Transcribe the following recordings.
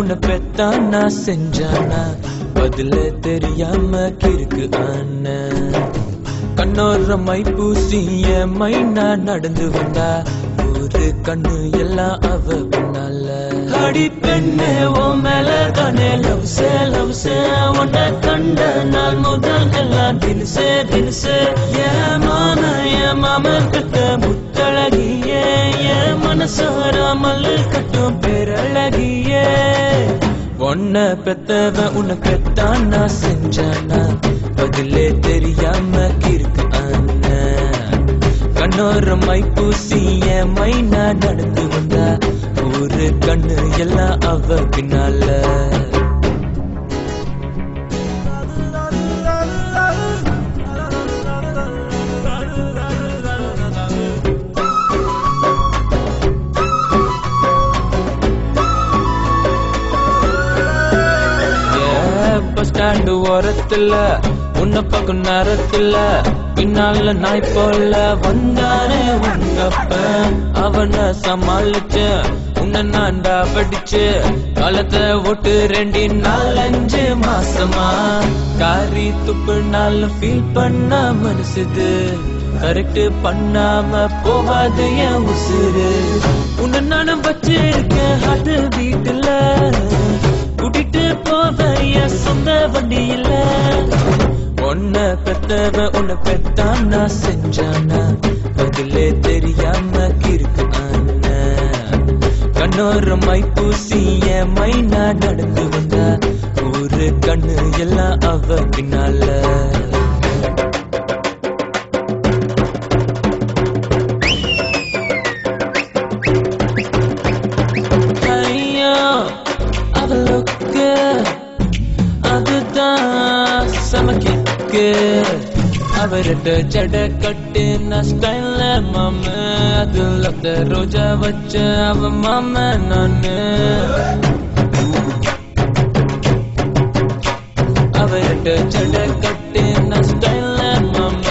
உன்னை பெத்தான் நான் செஞ்சானா பதில தெரியாம கிறுக்கு ஆன கண்ணோர மைப்பூசிய மைனா நடந்து வந்தா ஒரு கண்ணு எல்லாம் அவ பின்னால அடி பெண்ணே ஓ மேல தானே லவ்ஸே உன்னை கண்ட நாள் முதல் எல்லாம் தினுசே என் மாம கிட்ட முத்தழகியே என் மனசோர மல்லு கட்டும் பேரழகியே உன்னை பெத்தவ உன்னை பெத்தான் நான் செஞ்சானா பதிலே தெரியாம கிறுக்கு ஆன கண்ணோர மைப்பூசிய மைனா நடந்து வந்தா ஒரு கண்ணு எல்லாம் அவ பின்னால பஸ் ஸ்டாண்டு ஓரத்துல உன்னை பக்கம் நேரத்துல பின்னால நாய் போல வந்தானே உங்கப்ப அவனை சமாளிச்ச உன்னை நான்டா படிச்சு காலத்தை ஓட்டு 2-4-5 மாசமா காரி துப்பு நாள் ஃபீல் பண்ண மனசுது கரெக்ட் பண்ணாம போகாது என் உசுறு உன்னை நானும் வச்சிருக்கேன் அது வீட்டுல கூட்டிட்டு போவ என் சொந்த வண்டியில உன்னை பெத்தவ உன்னை பெத்தான் நான் செஞ்சானா பதிலே தெரியாம கிறுக்கு ஆன கண்ணோர மைப்பூசிய மைனா நடந்து வந்தா ஒரு கண்ணு எல்லாம் அவ பின்னால அவளுக்கு அதுதான் சமக்கிக்கு அவர்கிட்ட ஜட கட்டு நான் ஸ்டைல மாம அதுல ரோஜா வச்ச அவ மாம நானு அவர்கிட்ட ஜட கட்டு நான் ஸ்டைல மாம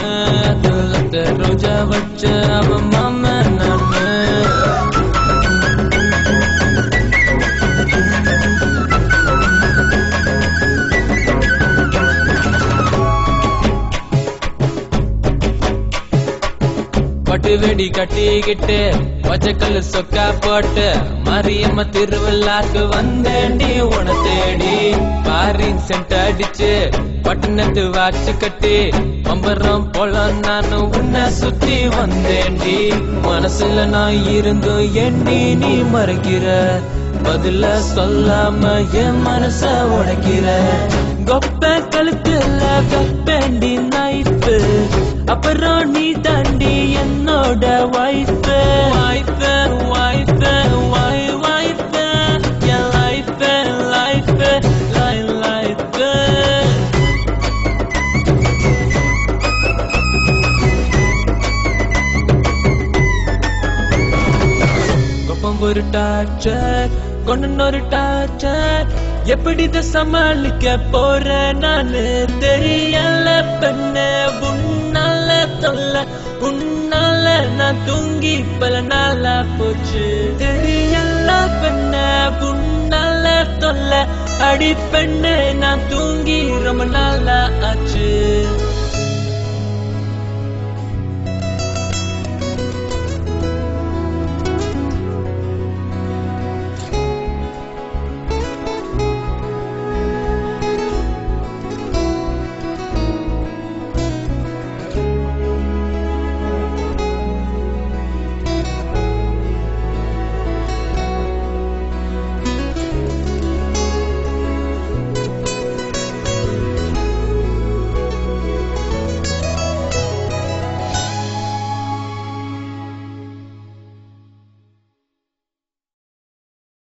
அதுல ரோஜா வச்ச அவ மாம நானு பட்டு வெடி கட்டிக்கிட்டு பச்சைக்கல்லு சொக்கா போட்டு மாரியம்ம திருவிழாக்கு வந்தேண்டி உன தேடி பாரின் சென்ட் அடிச்சு பட்டணத்து வாட்சி கட்டி பம்பரம் போல நானும் உன்னை சுத்தி வந்தேண்டி மனசுல நான் இருந்தும் எண்ணி நீ மறைக்கிற பதில சொல்லாம என் மனச உடைக்கிற கொப்ப கழுத்துல கப்பேண்டி நைஃபு அப்புறம் நீ தாண்டி என்னோட வைஃபு என் லைஃபு கொப்பம் ஒரு டார்ச்சர் கொண்டு டார்ச்சர் எப்படித சமாளிக்க போற நானு தெரியல பெண்ணே உன்னால தொல்ல உன்னால நான் தூங்கி பல நாளா போச்சு தெரியல பெண்ணே உன்னால தொல்ல அடி பெண்ணே நான் தூங்கி ரொம்ப நாளா ஆச்சு